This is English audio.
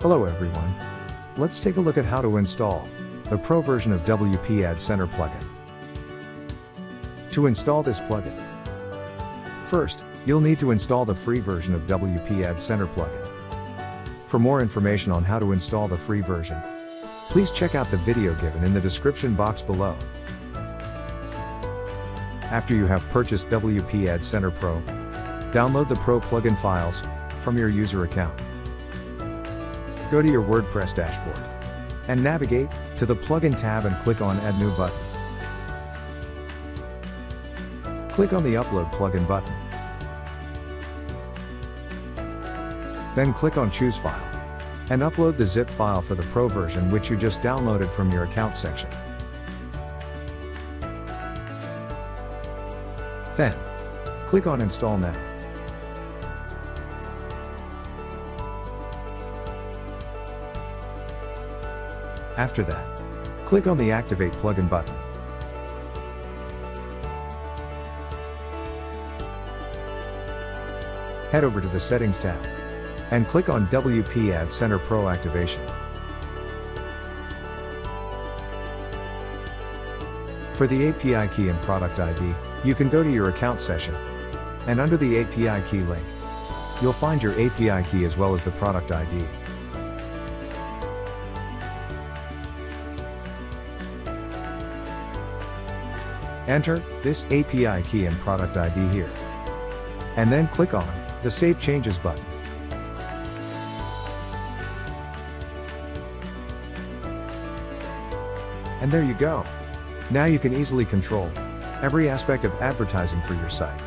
Hello everyone. Let's take a look at how to install the Pro version of WP AdCenter plugin. To install this plugin, first, you'll need to install the free version of WP AdCenter plugin. For more information on how to install the free version, please check out the video given in the description box below. After you have purchased WP AdCenter Pro, download the Pro plugin files from your user account. Go to your WordPress dashboard and navigate to the Plugin tab and click on Add New button. Click on the Upload Plugin button. Then click on Choose File and upload the zip file for the Pro version which you just downloaded from your account section. Then, click on Install Now. After that, click on the Activate Plugin button. Head over to the Settings tab and click on WP AdCenter Pro Activation. For the API key and product ID, you can go to your account session, and under the API key link, you'll find your API key as well as the product ID. Enter this API key and product ID here, and then click on the Save Changes button. And there you go. Now you can easily control every aspect of advertising for your site.